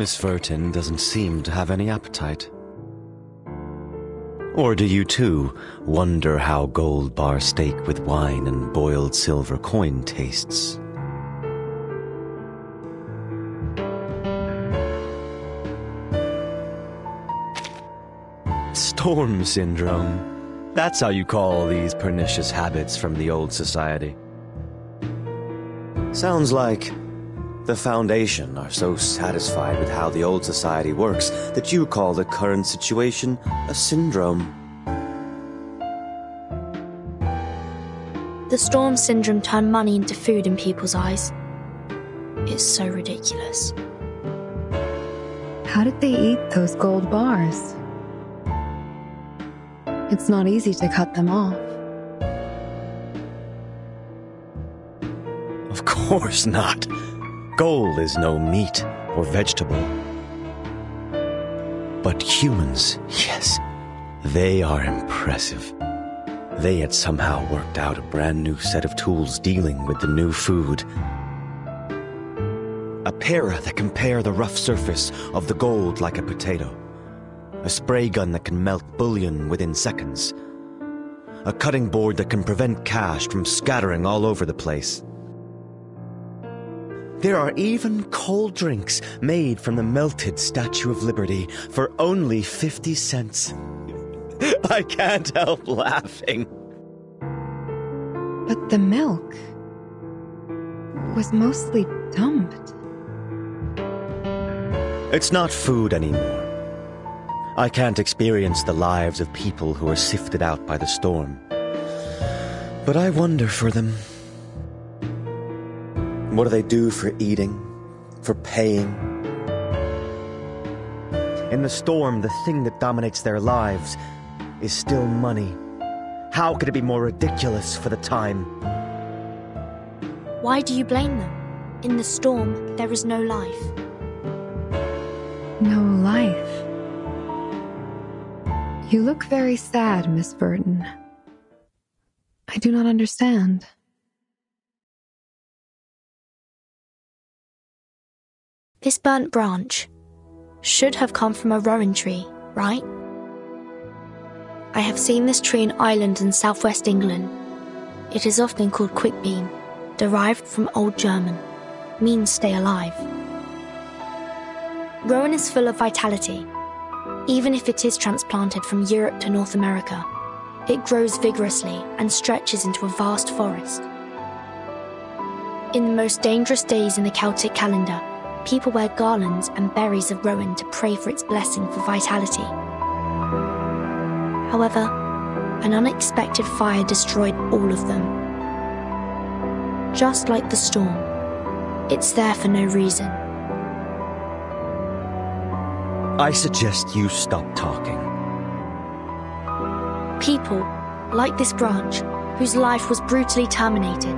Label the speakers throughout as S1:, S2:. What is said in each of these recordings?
S1: Miss Vertin doesn't seem to have any appetite. Or do you too wonder how gold bar steak with wine and boiled silver coin tastes? Storm syndrome. That's how you call these pernicious habits from the old society. Sounds like the Foundation are so satisfied with how the old society works that you call the current situation a syndrome.
S2: The Storm syndrome turned money into food in people's eyes. It's so ridiculous.
S3: How did they eat those gold bars? It's not easy to cut them off.
S1: Of course not. Gold is no meat or vegetable. But humans, yes, they are impressive. They had somehow worked out a brand new set of tools dealing with the new food. A para that can pare the rough surface of the gold like a potato. A spray gun that can melt bullion within seconds. A cutting board that can prevent cash from scattering all over the place. There are even cold drinks made from the melted Statue of Liberty for only 50 cents. I can't help laughing.
S3: But the milk was mostly dumped.
S1: It's not food anymore. I can't experience the lives of people who are sifted out by the storm. But I wonder for them. What do they do for eating, for paying? In the storm, the thing that dominates their lives is still money. How could it be more ridiculous for the time?
S2: Why do you blame them? In the storm, there is no life.
S3: No life. You look very sad, Miss Vertin. I do not understand.
S2: This burnt branch should have come from a rowan tree, right? I have seen this tree in Ireland and southwest England. It is often called quickbeam, derived from Old German, means stay alive. Rowan is full of vitality. Even if it is transplanted from Europe to North America, it grows vigorously and stretches into a vast forest. In the most dangerous days in the Celtic calendar, people wear garlands and berries of rowan to pray for its blessing for vitality. However, an unexpected fire destroyed all of them. Just like the storm, it's there for no reason.
S1: I suggest you stop talking.
S2: People, like this branch, whose life was brutally terminated,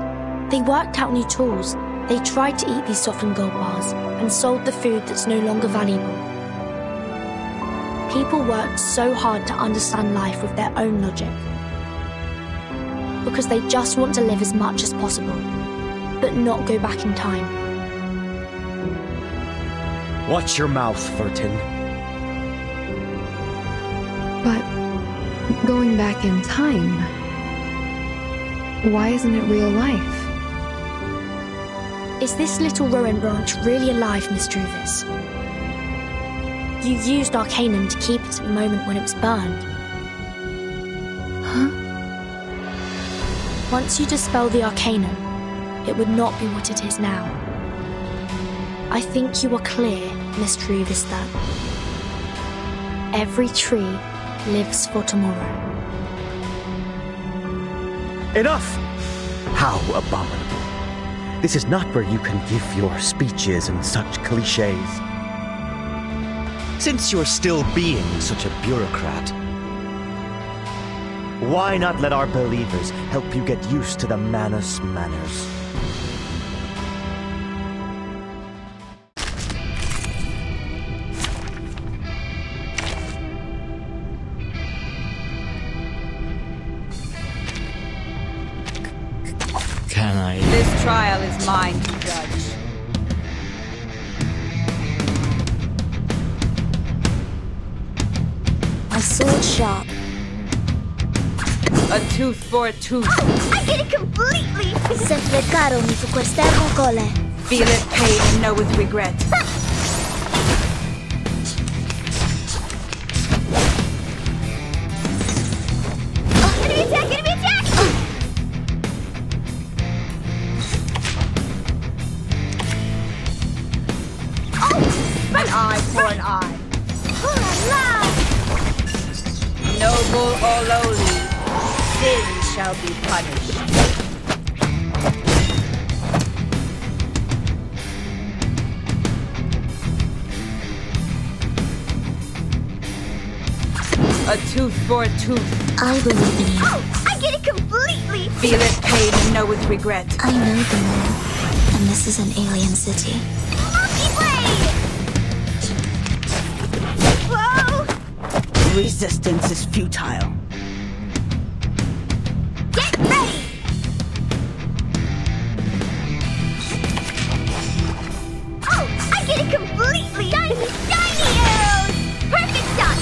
S2: they worked out new tools. They tried to eat these softened gold bars and sold the food that's no longer valuable. People worked so hard to understand life with their own logic. Because they just want to live as much as possible, but not go back in time.
S1: Watch your mouth, Vertin.
S3: But going back in time, why isn't it real life?
S2: Is this little rowan branch really alive, Miss Druvis? You used Arcanum to keep it at the moment when it was burned.
S3: Huh?
S2: Once you dispel the Arcanum, it would not be what it is now. I think you are clear, Miss Druvis, that every tree lives for tomorrow.
S1: Enough! How abominable. This is not where you can give your speeches and such cliches. Since you're still being such a bureaucrat, why not let our believers help you get used to the Manus manners?
S4: Can I?
S5: This trial is mine to judge.
S2: My sword sharp.
S5: A tooth for a tooth.
S6: I get it completely!
S2: Sempre caro mi su quest'ermo cole.
S5: Feel it pain and know with regret.
S6: Enemy attack! Enemy attack!
S5: An eye for an eye.
S6: Oh la la!
S5: Noble or lowly, sin shall be punished. A tooth for a tooth.
S2: I believe in you.
S6: I get it completely!
S5: Feel it pain and know with regret.
S2: I know the moon, and this is an alien city.
S6: Monkey blade! Whoa!
S5: Resistance is futile.
S6: Get ready! Oh, I get it completely! Shiny, shiny arrows! Perfect shot!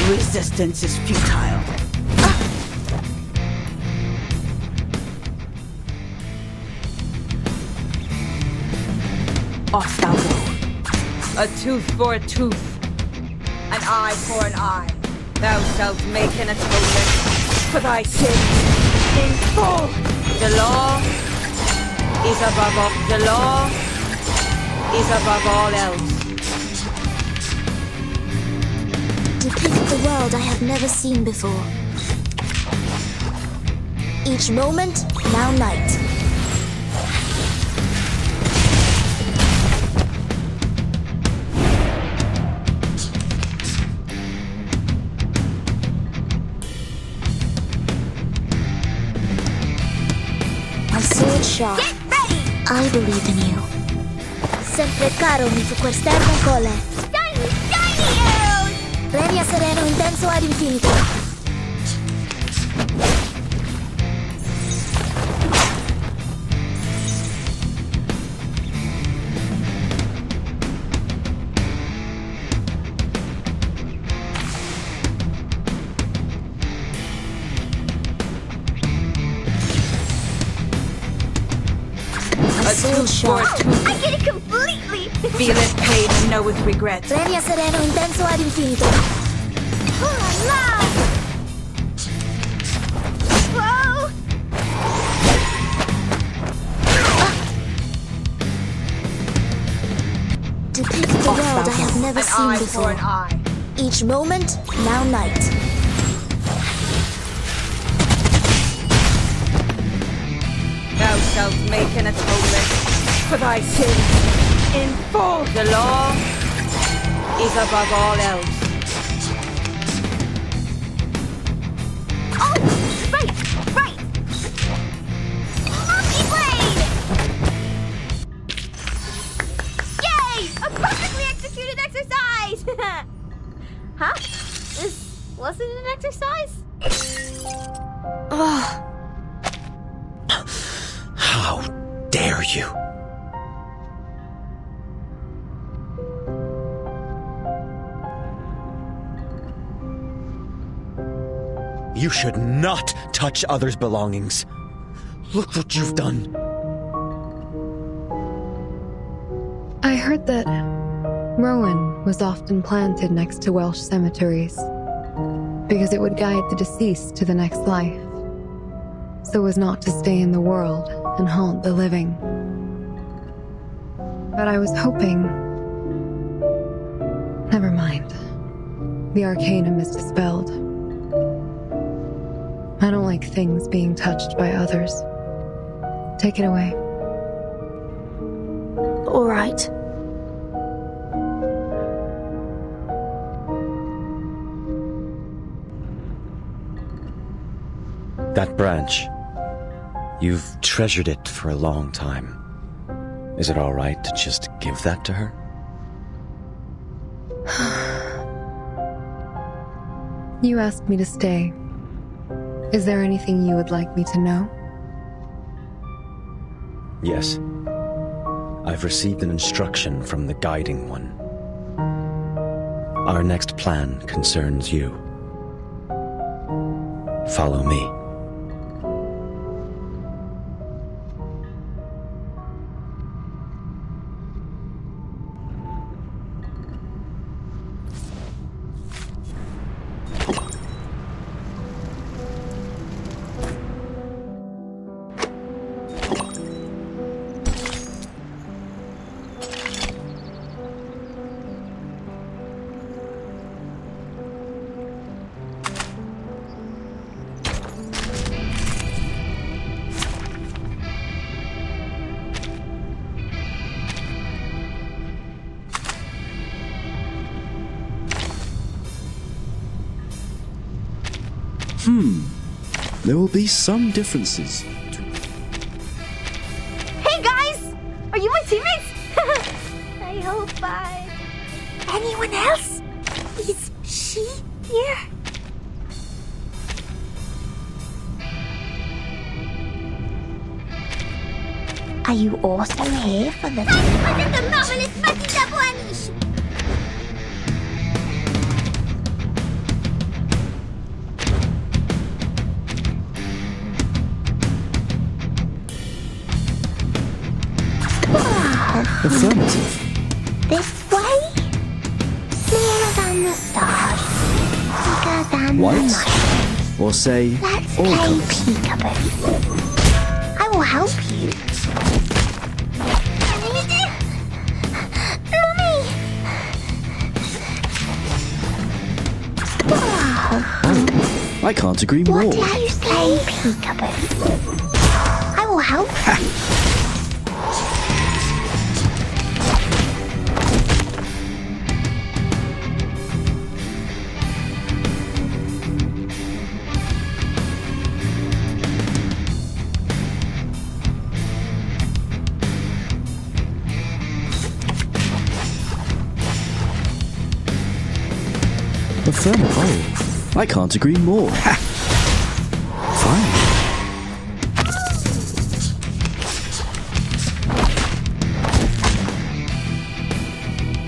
S5: Resistance is futile. Off thou go. A tooth for a tooth. An eye for an eye. Thou shalt make an atonement for thy sins in full. The law is above all. The law is above all else.
S2: Depict the world I have never seen before. Each moment, now night. My sword sharp.
S6: Get ready!
S2: I believe in you. Sempre caro mi su quest'ermo cole.
S6: Shiny, shiny arrows!
S2: Premia sereno intenso ad infinito.
S5: A tooth for a tooth.
S6: I get it completely!
S5: Feel it pain and know with regret.
S2: Premia sereno intenso ad infinito.
S6: Oh la la! Whoa!
S2: Depict the world I have never
S5: An
S2: seen
S5: eye
S2: before.
S5: for an eye.
S2: Each moment, now night.
S5: Thou shalt make an atonement for thy sins in full. The law is above all else.
S6: Oh! Right! Right! Monkey blade! Yay! A perfectly executed exercise! Huh? This wasn't an exercise?
S1: How dare you? You should not touch others' belongings. Look what you've done.
S3: I heard that rowan was often planted next to Welsh cemeteries because it would guide the deceased to the next life, so as not to stay in the world and haunt the living. But I was hoping Never mind. The arcanum is dispelled. I don't like things being touched by others. Take it away.
S2: All right.
S1: That branch. You've treasured it for a long time. Is it all right to just give that to her?
S3: You asked me to stay. Is there anything you would like me to know?
S1: Yes. I've received an instruction from the Guiding One. Our next plan concerns you. Follow me.
S4: There will be some differences.
S6: Hey guys! Are you my teammates? I hope anyone else? Is she here? Are you also here for the...
S4: Affirmative.
S6: This way? Clearer than the stars, bigger than
S4: What?
S6: the night.
S4: Or say,
S6: Let's
S4: all
S6: play
S4: colours.
S6: peekaboo. I will help you.
S4: I can't agree more.
S6: What did you say, peekaboo? I will help you.
S4: Affirmative. Oh, I can't agree more. Fine.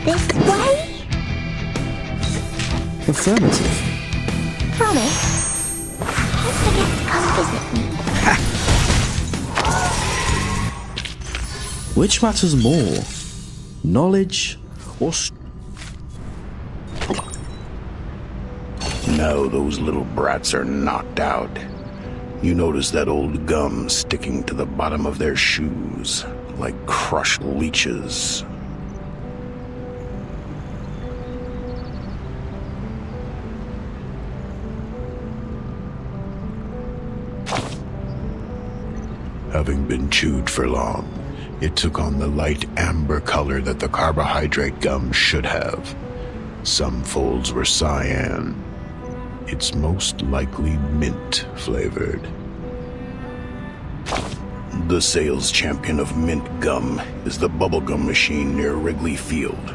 S6: This way?
S4: Affirmative.
S6: Promise? Don't forget to come visit me.
S4: Which matters more? Knowledge or
S7: Now those little brats are knocked out. You notice that old gum sticking to the bottom of their shoes, like crushed leeches. Having been chewed for long, it took on the light amber color that the carbohydrate gum should have. Some folds were cyan. It's most likely mint flavored. The sales champion of mint gum is the bubblegum machine near Wrigley Field.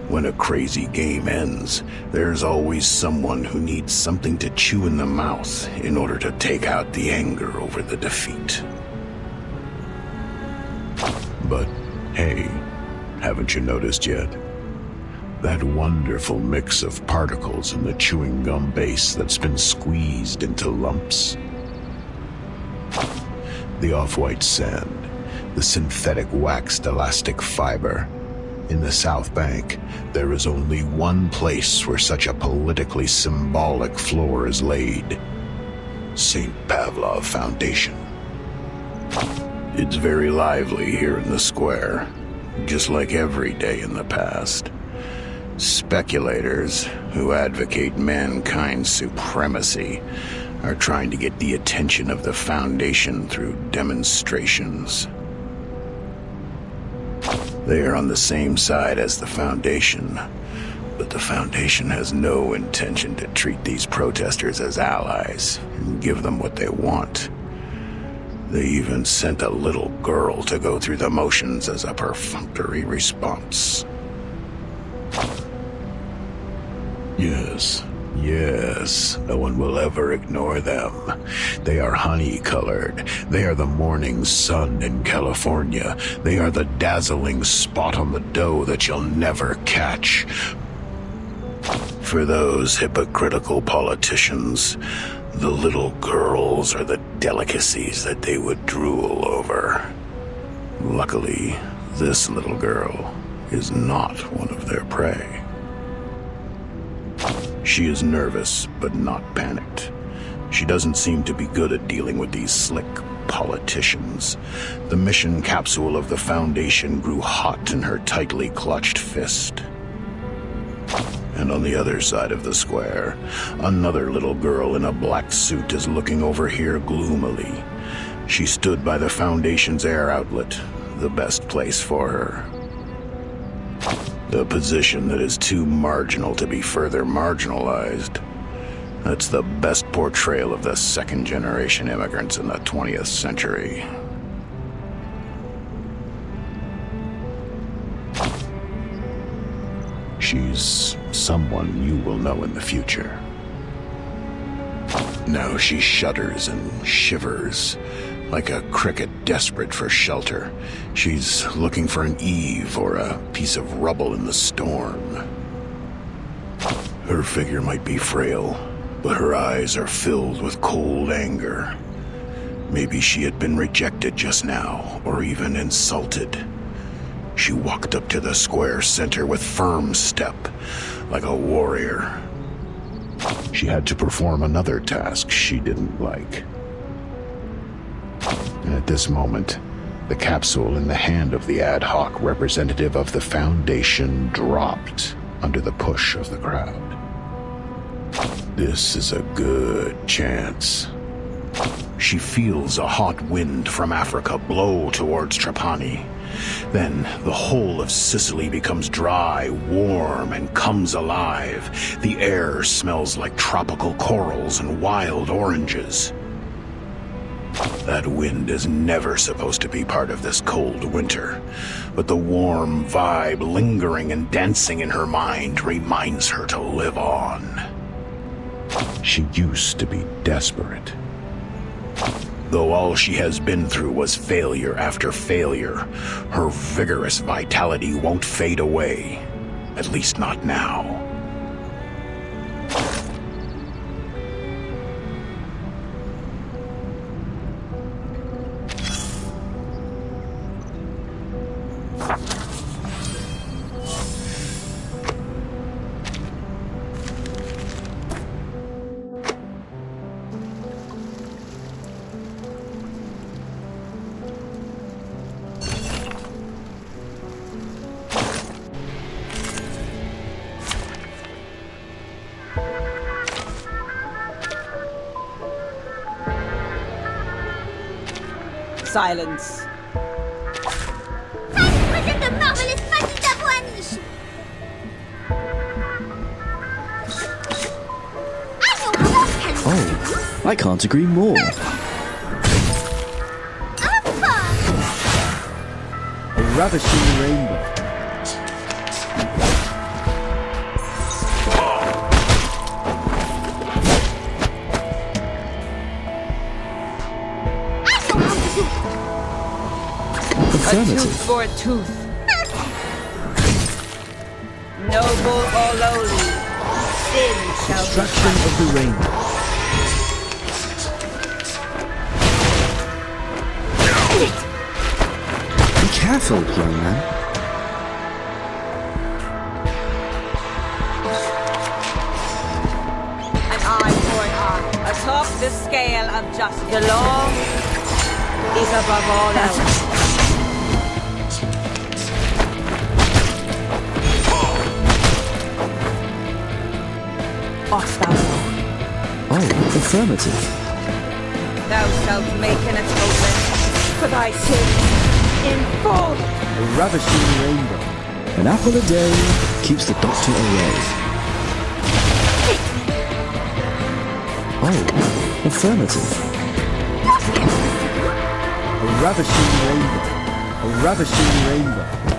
S7: When a crazy game ends, there's always someone who needs something to chew in the mouth in order to take out the anger over the defeat. But hey, haven't you noticed yet? That wonderful mix of particles in the chewing gum base that's been squeezed into lumps. The off-white sand, the synthetic waxed elastic fiber. In the South Bank, there is only one place where such a politically symbolic floor is laid. St. Pavlov Foundation. It's very lively here in the square, just like every day in the past. Speculators who advocate mankind's supremacy are trying to get the attention of the Foundation through demonstrations. They are on the same side as the Foundation, but the Foundation has no intention to treat these protesters as allies and give them what they want. They even sent a little girl to go through the motions as a perfunctory response. Yes, no one will ever ignore them. They are honey-colored. They are the morning sun in California. They are the dazzling spot on the dough that you'll never catch. For those hypocritical politicians, the little girls are the delicacies that they would drool over. Luckily, this little girl is not one of their prey. She is nervous, but not panicked. She doesn't seem to be good at dealing with these slick politicians. The mission capsule of the Foundation grew hot in her tightly clutched fist. And on the other side of the square, another little girl in a black suit is looking over here gloomily. She stood by the Foundation's air outlet, the best place for her. The position that is too marginal to be further marginalized. That's the best portrayal of the second-generation immigrants in the 20th century. She's someone you will know in the future. Now she shudders and shivers, like a cricket desperate for shelter. She's looking for an eave or a piece of rubble in the storm. Her figure might be frail, but her eyes are filled with cold anger. Maybe she had been rejected just now, or even insulted. She walked up to the square center with firm step, like a warrior. She had to perform another task she didn't like. And at this moment, the capsule in the hand of the ad hoc representative of the Foundation dropped under the push of the crowd. This is a good chance. She feels a hot wind from Africa blow towards Trapani. Then the whole of Sicily becomes dry, warm, and comes alive. The air smells like tropical corals and wild oranges. That wind is never supposed to be part of this cold winter, but the warm vibe lingering and dancing in her mind reminds her to live on. She used to be desperate. Though all she has been through was failure after failure, her vigorous vitality won't fade away. At least not now.
S5: Silence.
S4: Oh, I can't agree more. A ravishing rainbow.
S5: A tooth for a tooth. Noble or lowly, sin shall be
S4: Extraction of the rainbow. Be careful, young man.
S5: An eye for an eye, atop the scale of justice. The law is above all else. ought thou know?
S4: Oh, affirmative.
S5: Thou shalt make an atonement for thy sins in full.
S4: A ravishing rainbow. An apple a day keeps the doctor away. Oh, affirmative. A ravishing rainbow. A ravishing rainbow.